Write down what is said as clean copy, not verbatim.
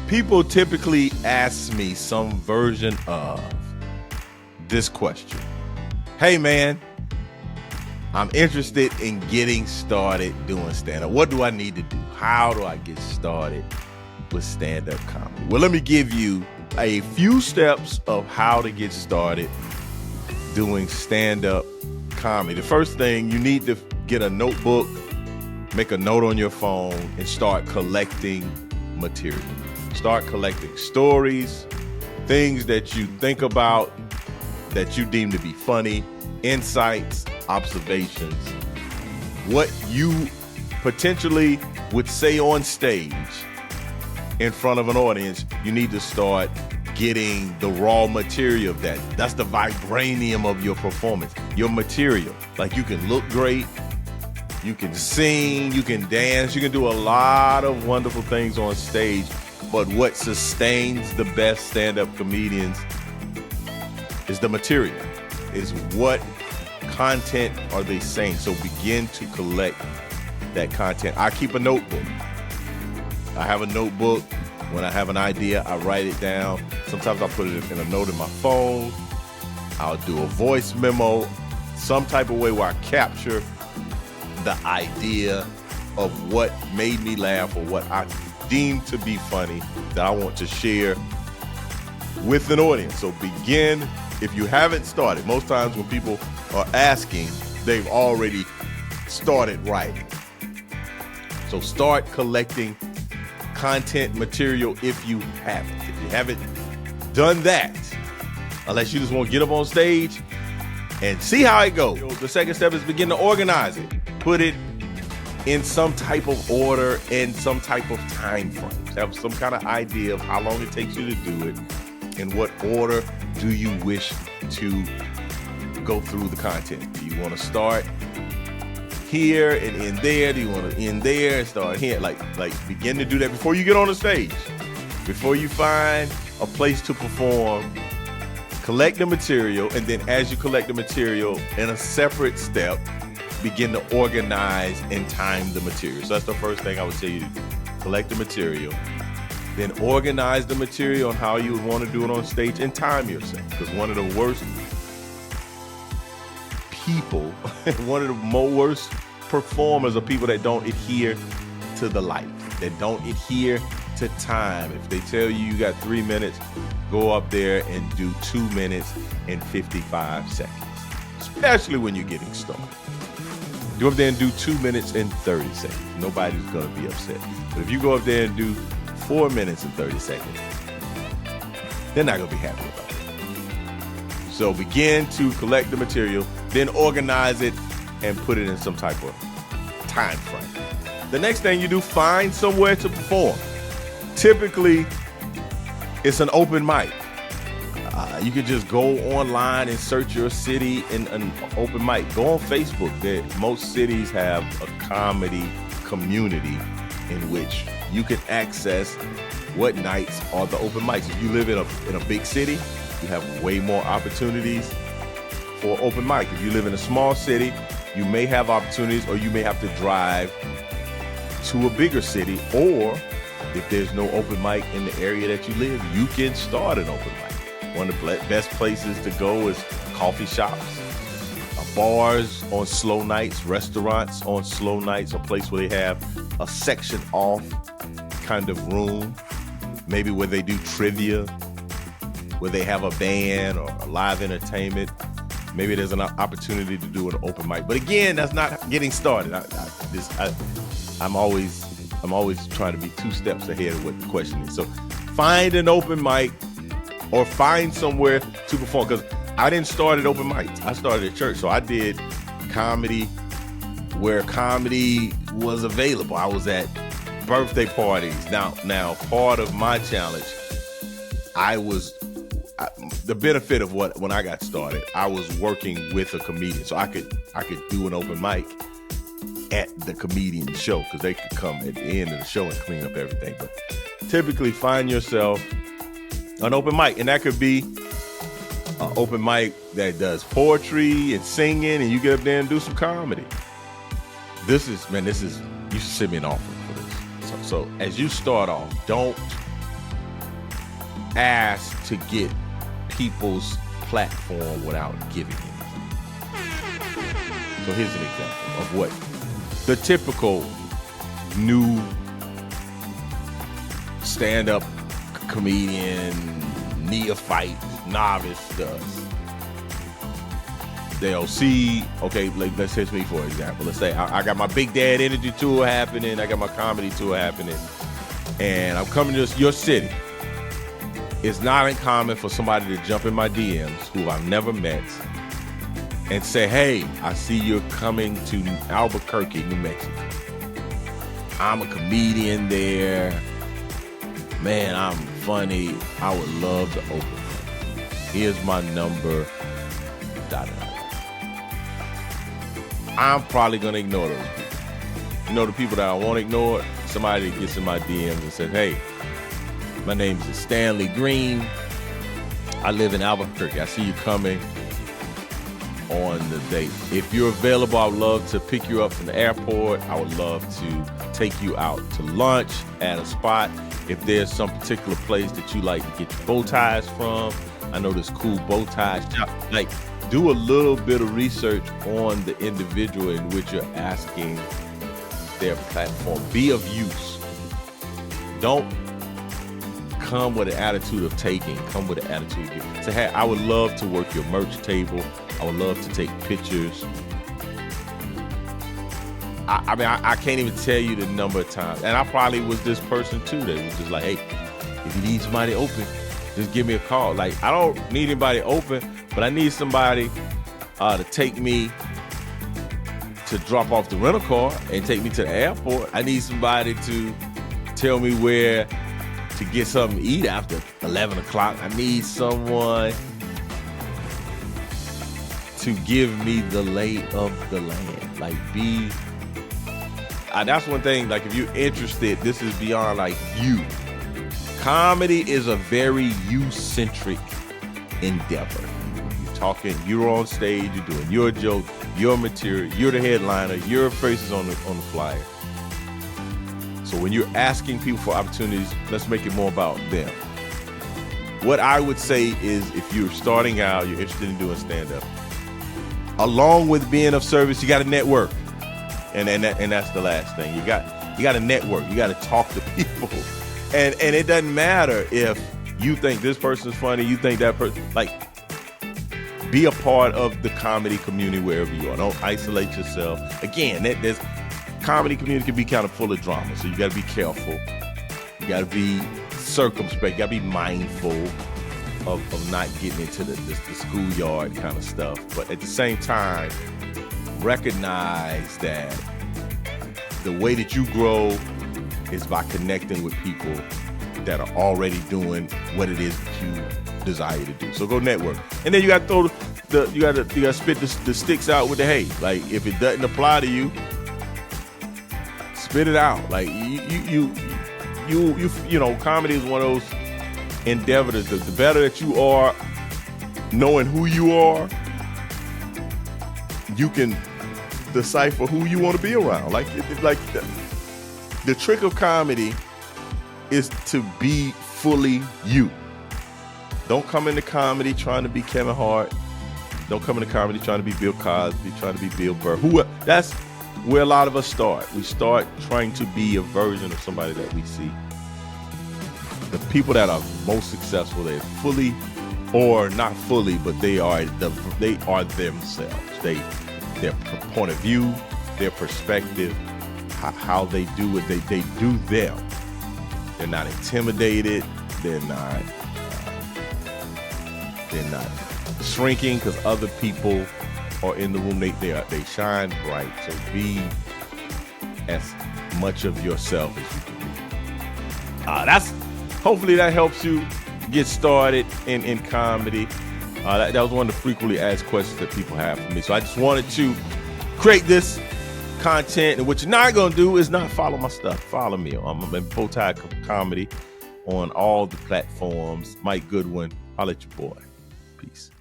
People typically ask me some version of this question. Hey man, I'm interested in getting started doing stand-up. What do I need to do? How do I get started with stand-up comedy? Well, let me give you a few steps of how to get started doing stand-up comedy. The first thing, you need to get a notebook, make a note on your phone, and start collecting material. Start collecting stories, things that you think about that you deem to be funny, insights, observations, what you potentially would say on stage in front of an audience. You need to start getting the raw material of that. That's the vibranium of your performance, your material. Like, you can look great, you can sing, you can dance, you can do a lot of wonderful things on stage. But what sustains the best stand-up comedians is the material, is what content are they saying. So begin to collect that content. I keep a notebook. I have a notebook. When I have an idea, I write it down. Sometimes I put it in a note in my phone. I'll do a voice memo, some type of way where I capture the idea of what made me laugh or what I deem to be funny that I want to share with an audience. So begin, if you haven't started, most times when people are asking, they've already started writing. So start collecting content material if you haven't. If you haven't done that, unless you just want to get up on stage and see how it goes. The second step is begin to organize it. Put it in some type of order and some type of time frame. Have some kind of idea of how long it takes you to do it, and what order do you wish to go through the content. Do you want to start here and end there? Do you want to end there and start here? Like begin to do that before you get on the stage. Before you find a place to perform, collect the material, and then as you collect the material, in a separate step, begin to organize and time the material. So that's the first thing I would tell you to do. Collect the material, then organize the material on how you would want to do it on stage, and time yourself. Because one of the worst people, one of the worst performers are people that don't adhere to the light, that don't adhere to time. If they tell you you got 3 minutes, go up there and do 2 minutes and 55 seconds, especially when you're getting started. Go up there and do 2 minutes and 30 seconds. Nobody's going to be upset. But if you go up there and do 4 minutes and 30 seconds, they're not going to be happy about it. So begin to collect the material, then organize it and put it in some type of time frame. The next thing you do, find somewhere to perform. Typically, it's an open mic. You could just go online and search your city in an open mic. Go on Facebook. Most cities have a comedy community in which you can access what nights are the open mics. If you live in a big city, you have way more opportunities for open mic. If you live in a small city, you may have opportunities, or you may have to drive to a bigger city. Or if there's no open mic in the area that you live, you can start an open mic. One of the best places to go is coffee shops, bars on slow nights, restaurants on slow nights, a place where they have a section off kind of room, maybe where they do trivia, where they have a band or a live entertainment. Maybe there's an opportunity to do an open mic. But again, that's not getting started. I'm always trying to be 2 steps ahead of what the question is. So find an open mic, or find somewhere to perform. Because I didn't start at open mics. I started at church. So I did comedy where comedy was available. I was at birthday parties. Now part of my challenge, the benefit of when I got started, I was working with a comedian. So I could do an open mic at the comedian show, because they could come at the end of the show and clean up everything. But typically find yourself an open mic, and that could be an open mic that does poetry and singing, and you get up there and do some comedy. This is, you should send me an offer for this. So as you start off, don't ask to get people's platform without giving anything. So here's an example of what the typical new stand-up comedian, neophyte, novice does. They'll see, okay, let's hit me for example. Let's say I got my Big Dad Energy Tour happening, I got my comedy tour happening, and I'm coming to your city. It's not uncommon for somebody to jump in my DMs who I've never met and say, hey, I see you're coming to Albuquerque, New Mexico. I'm a comedian there. Man, I'm funny. I would love to open for you. Here's my number. I'm probably going to ignore those people. You know, the people that I won't ignore, somebody that gets in my DMs and says, hey, my name is Stanley Green. I live in Albuquerque. I see you coming on the date. If you're available, I would love to pick you up from the airport. I would love to take you out to lunch at a spot. If there's some particular place that you like to get your bow ties from, I know this cool bow tie shop. Like, do a little bit of research on the individual in which you're asking their platform. Be of use. Don't come with an attitude of taking. Come with an attitude of giving. Say, hey, I would love to work your merch table. I would love to take pictures. I mean, I can't even tell you the number of times. And I probably was this person too that was just like, hey, if you need somebody open, just give me a call. Like, I don't need anybody open, but I need somebody to take me to drop off the rental car and take me to the airport. I need somebody to tell me where to get something to eat after 11 o'clock. I need someone to give me the lay of the land. Like, that's one thing, like, if you're interested, this is beyond like you. Comedy is a very you-centric endeavor. You're talking, you're on stage, you're doing your joke, your material, you're the headliner, your face is on the flyer. So when you're asking people for opportunities, let's make it more about them. What I would say is, if you're starting out, you're interested in doing stand-up, along with being of service, you got to network. And that's the last thing. You got to network. You got to talk to people. And it doesn't matter if you think this person's funny, you think that person, like, be a part of the comedy community wherever you are. Don't isolate yourself. Again, this comedy community can be kind of full of drama, so you got to be careful. You got to be circumspect. You got to be mindful of not getting into the schoolyard kind of stuff. But at the same time, recognize that the way that you grow is by connecting with people that are already doing what it is that you desire to do. So go network, and then you got to throw you got to spit the sticks out with the hay. Like, if it doesn't apply to you, spit it out. Like, you know, comedy is one of those endeavors. The better that you are knowing who you are, you can decipher who you want to be around. Like the trick of comedy is to be fully you. Don't come into comedy trying to be Kevin Hart. Don't come into comedy trying to be Bill Cosby, trying to be Bill Burr. That's where a lot of us start. We start trying to be a version of somebody that we see. The people that are most successful, they're fully, or not fully, but they are themselves. Their point of view, their perspective, how they do it, they do them. They're not intimidated. They're not shrinking because other people are in the room. They shine bright. So be as much of yourself as you can be. Hopefully that helps you get started in comedy. That was one of the frequently asked questions that people have for me. So I just wanted to create this content. And what you're not going to do is not follow my stuff. Follow me. I'm in Bowtie Comedy on all the platforms. Mike Goodwin. Holla at your boy. Peace.